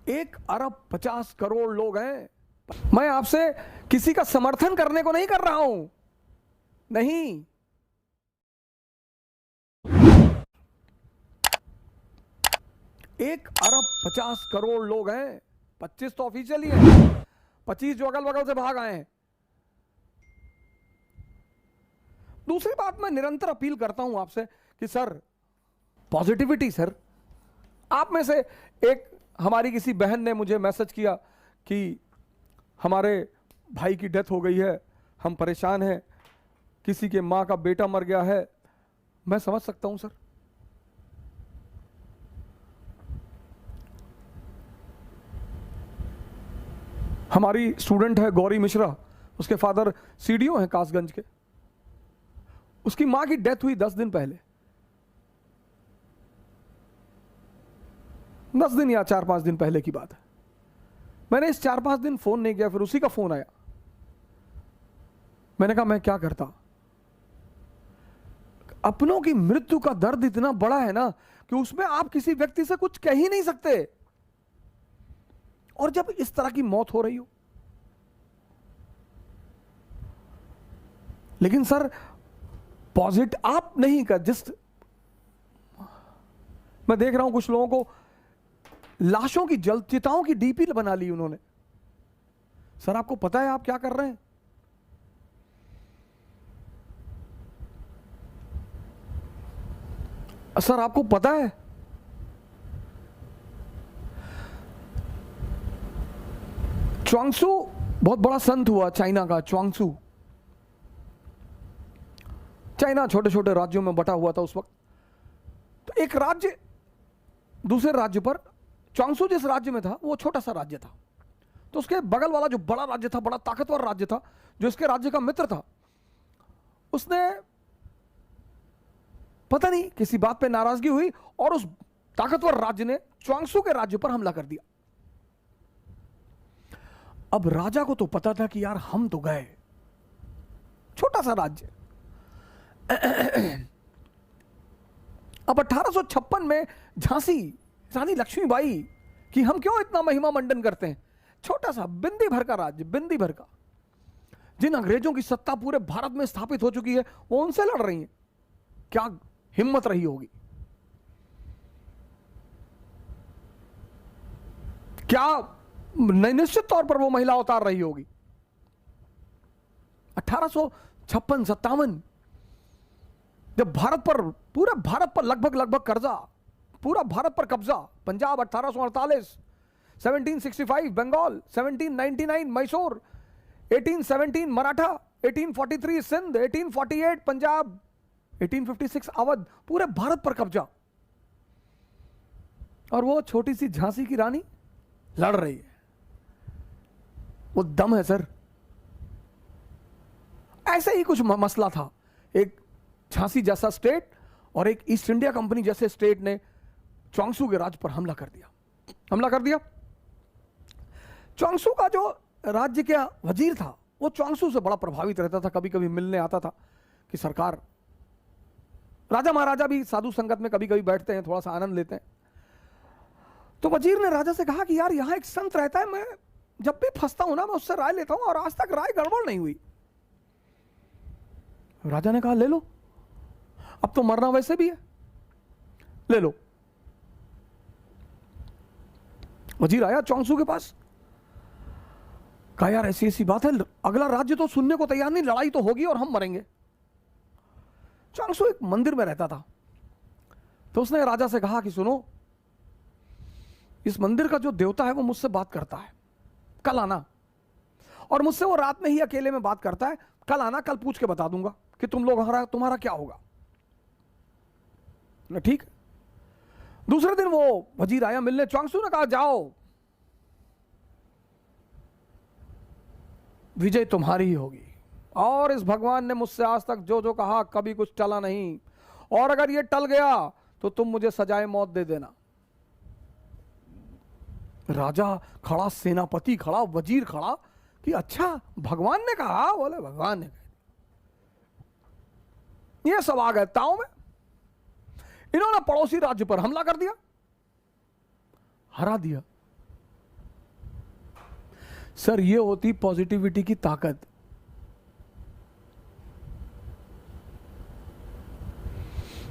1 अरब 50 करोड़ लोग हैं। मैं आपसे किसी का समर्थन करने को नहीं कर रहा हूं, नहीं। 1 अरब 50 करोड़ लोग हैं। 25 तो ऑफिशियली है, 25 जो अगल बगल से भाग आए हैं। दूसरी बात, मैं निरंतर अपील करता हूं आपसे कि सर, पॉजिटिविटी सर। आप में से एक हमारी किसी बहन ने मुझे मैसेज किया कि हमारे भाई की डेथ हो गई है, हम परेशान हैं, किसी के मां का बेटा मर गया है। मैं समझ सकता हूं सर। हमारी स्टूडेंट है गौरी मिश्रा, उसके फादर सीडीओ हैं कासगंज के। उसकी मां की डेथ हुई 10 दिन पहले, 10 दिन या 4-5 दिन पहले की बात है। मैंने इस 4-5 दिन फोन नहीं किया, फिर उसी का फोन आया। मैंने कहा मैं क्या करता। अपनों की मृत्यु का दर्द इतना बड़ा है ना कि उसमें आप किसी व्यक्ति से कुछ कह ही नहीं सकते। और जब इस तरह की मौत हो रही हो, लेकिन सर पॉजिटिव आप नहीं कर, जिस मैं देख रहा हूं कुछ लोगों को लाशों की जल चिताओं की डीपी बना ली उन्होंने। सर आपको पता है आप क्या कर रहे हैं? सर आपको पता है च्वांगसू बहुत बड़ा संत हुआ चाइना का। च्वांगसू चाइना छोटे छोटे राज्यों में बटा हुआ था उस वक्त। तो एक राज्य दूसरे राज्य पर, च्वांगसू जिस राज्य में था वो छोटा सा राज्य था, तो उसके बगल वाला जो बड़ा राज्य था, बड़ा ताकतवर राज्य था, जो इसके राज्य का मित्र था, उसने पता नहीं किसी बात पे नाराजगी हुई और उस ताकतवर राज्य ने च्वांगसू के राज्य पर हमला कर दिया। अब राजा को तो पता था कि यार हम तो गए, छोटा सा राज्य। अब 1856 में झांसी रानी लक्ष्मीबाई कि हम क्यों इतना महिमा मंडन करते हैं, छोटा सा बिंदी भर का राज्य, बिंदी भर का, जिन अंग्रेजों की सत्ता पूरे भारत में स्थापित हो चुकी है, वो उनसे लड़ रही हैं। क्या हिम्मत रही होगी, क्या निश्चित तौर पर वो महिला उतार रही होगी। 1856-57 जब भारत पर, पूरे भारत पर लगभग कर्जा, पूरा भारत पर कब्जा, पंजाब 1848, 1765 बंगाल, 1799 मैसूर, 1817 मराठा, 1843 सिंध, 1848 पंजाब, 1856 अवध, पूरे भारत पर कब्जा। और वो छोटी सी झांसी की रानी लड़ रही है। वो दम है सर। ऐसे ही कुछ मसला था। एक झांसी जैसा स्टेट और एक ईस्ट इंडिया कंपनी जैसे स्टेट ने च्वांगसू के राज्य पर हमला कर दिया। च्वांगसू का जो राज्य का वजीर था वो च्वांगसू से बड़ा प्रभावित रहता था, कभी कभी मिलने आता था कि सरकार, राजा महाराजा भी साधु संगत में कभी कभी बैठते हैं, थोड़ा सा आनंद लेते हैं। तो वजीर ने राजा से कहा कि यार यहां एक संत रहता है, मैं जब भी फंसता हूं ना मैं उससे राय लेता हूं और आज तक राय गड़बड़ नहीं हुई। राजा ने कहा ले लो, अब तो मरना वैसे भी है, ले लो। वजीर आया च्वांगसू के पास, कहा यार ऐसी ऐसी बात है, अगला राज्य तो सुनने को तैयार नहीं, लड़ाई तो होगी और हम मरेंगे। च्वांगसू एक मंदिर में रहता था, तो उसने राजा से कहा कि सुनो, इस मंदिर का जो देवता है वो मुझसे बात करता है, कल आना। और मुझसे वो रात में ही अकेले में बात करता है, कल आना, कल पूछ के बता दूंगा कि तुम्हारा क्या होगा। ठीक। दूसरे दिन वो वजीर आया मिलने, च्वांगसू ने कहा जाओ, विजय तुम्हारी ही होगी, और इस भगवान ने मुझसे आज तक जो जो कहा कभी कुछ टला नहीं, और अगर ये टल गया तो तुम मुझे सजाए मौत दे देना। राजा खड़ा, सेनापति खड़ा, वजीर खड़ा कि अच्छा भगवान ने कहा, बोले भगवान ने कहा। ये सब आ गए ताव में, इन्होंने पड़ोसी राज्य पर हमला कर दिया, हरा दिया। सर ये होती पॉजिटिविटी की ताकत।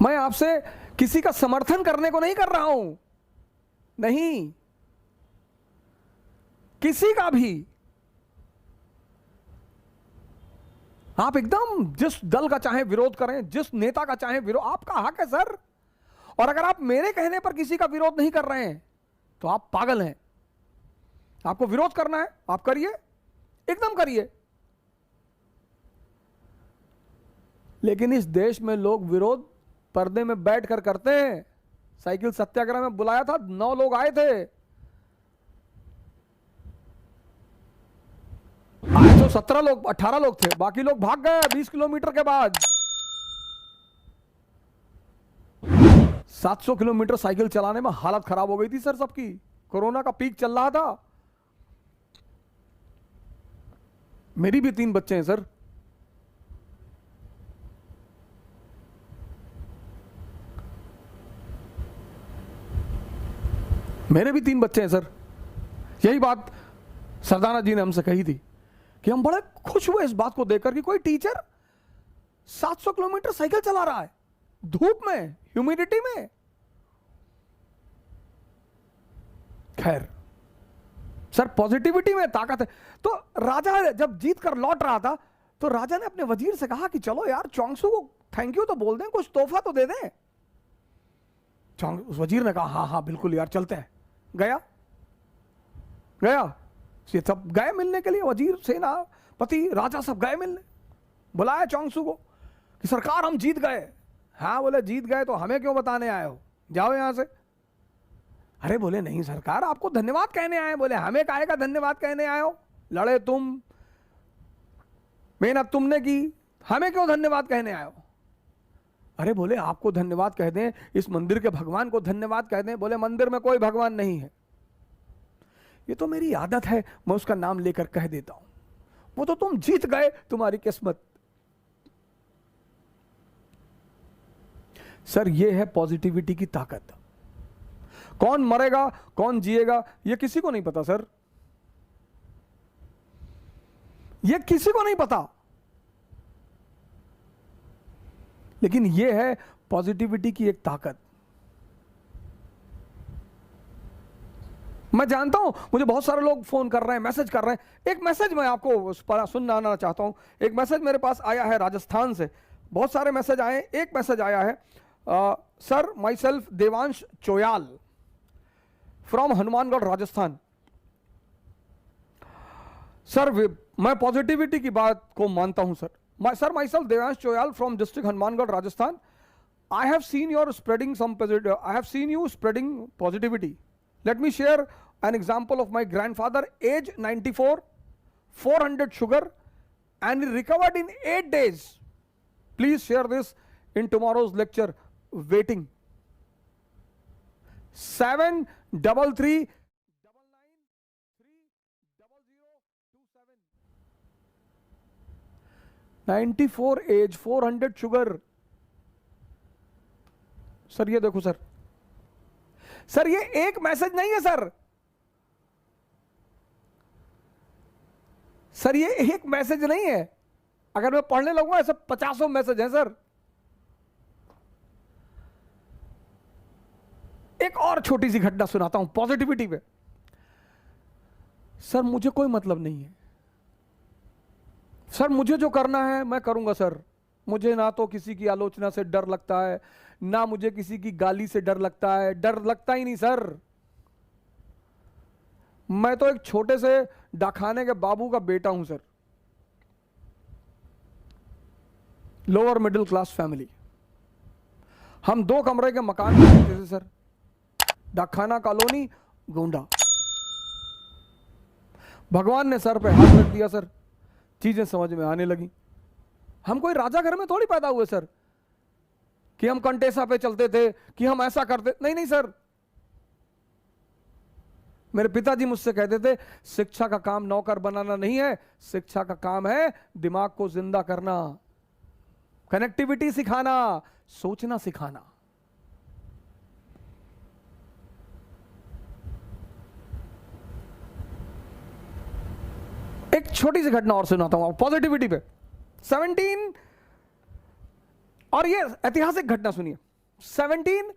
मैं आपसे किसी का समर्थन करने को नहीं कर रहा हूं, नहीं, किसी का भी। आप एकदम जिस दल का चाहे विरोध करें, जिस नेता का चाहे विरोध, आपका हक है सर। और अगर आप मेरे कहने पर किसी का विरोध नहीं कर रहे हैं तो आप पागल हैं। आपको विरोध करना है, आप करिए, एकदम करिए। लेकिन इस देश में लोग विरोध पर्दे में बैठकर करते हैं। साइकिल सत्याग्रह में बुलाया था, 9 लोग आए थे, आए तो 17 लोग, 18 लोग थे, बाकी लोग भाग गए 20 किलोमीटर के बाद। 700 किलोमीटर साइकिल चलाने में हालत खराब हो गई थी सर सबकी। कोरोना का पीक चल रहा था। मेरी भी 3 बच्चे हैं सर। मेरे भी 3 बच्चे हैं सर। यही बात सरदाना जी ने हमसे कही थी कि हम बड़े खुश हुए इस बात को देखकर कि कोई टीचर 700 किलोमीटर साइकिल चला रहा है, धूप में, ह्यूमिडिटी में। खैर सर, पॉजिटिविटी में ताकत है। तो राजा जब जीत कर लौट रहा था तो राजा ने अपने वजीर से कहा कि चलो यार चौंगसू को थैंक यू तो बोल दें, कुछ तोहफा तो दे दें। उस वजीर ने कहा हाँ हाँ बिल्कुल यार चलते हैं। गया ये सब गए मिलने के लिए, वजीर, सेनापति, राजा सब गए मिलने। बुलाया चौंगसू को कि सरकार हम जीत गए। हाँ, बोले जीत गए तो हमें क्यों बताने आए हो, जाओ यहां से। अरे बोले नहीं सरकार, आपको धन्यवाद कहने आए। बोले हमें काहे का धन्यवाद कहने आए हो, लड़े तुम, मेहनत तुमने की, हमें क्यों धन्यवाद कहने आए हो। अरे बोले आपको धन्यवाद कह दें, इस मंदिर के भगवान को धन्यवाद कह दें। बोले मंदिर में कोई भगवान नहीं है, ये तो मेरी आदत है, मैं उसका नाम लेकर कह देता हूं। वो तो तुम जीत गए, तुम्हारी किस्मत। सर ये है पॉजिटिविटी की ताकत। कौन मरेगा कौन जिएगा ये किसी को नहीं पता सर, ये किसी को नहीं पता। लेकिन ये है पॉजिटिविटी की एक ताकत। मैं जानता हूं मुझे बहुत सारे लोग फोन कर रहे हैं, मैसेज कर रहे हैं। एक मैसेज मैं आपको सुनाना चाहता हूं। एक मैसेज मेरे पास आया है राजस्थान से। बहुत सारे मैसेज आए, एक मैसेज आया है, sir myself Devansh Choyal from Hanumangarh Rajasthan. Sir मैं पॉजिटिविटी की बात को मानता हूं sir. Sir, myself Devansh Choyal from district Hanumangarh, Rajasthan. I have seen you spreading positivity. Let me share an example of my grandfather, age 94, 400 sugar, and he recovered in 8 days. Please share this in tomorrow's lecture. Waiting. 733 94 age, 400 sugar. Sir ये देखो sir, sir ये एक message नहीं है sir, sir ये एक message नहीं है। अगर मैं पढ़ने लगूंगा ऐसे 50 मैसेज हैं सर। एक और छोटी सी घटना सुनाता हूं पॉजिटिविटी पे। सर मुझे कोई मतलब नहीं है सर, मुझे जो करना है मैं करूंगा सर। मुझे ना तो किसी की आलोचना से डर लगता है, ना मुझे किसी की गाली से डर लगता है, डर लगता ही नहीं सर। मैं तो एक छोटे से डाकखाने के बाबू का बेटा हूं sir, lower middle class family. हम 2 कमरे के मकान में रहते थे सर, डाकखाना कॉलोनी, गोंडा। भगवान ने सर पे हाथ रख दिया सर, चीजें समझ में आने लगी। हम कोई राजा घर में थोड़ी पैदा हुए सर कि हम कंटेसा पे चलते थे, कि हम ऐसा करते, नहीं नहीं सर। मेरे पिताजी मुझसे कहते थे शिक्षा का काम नौकर बनाना नहीं है, शिक्षा का काम है दिमाग को जिंदा करना, कनेक्टिविटी सिखाना, सोचना सिखाना। एक छोटी सी घटना और सुनाता हूं पॉजिटिविटी पे। 17 और ये ऐतिहासिक घटना सुनिए। 17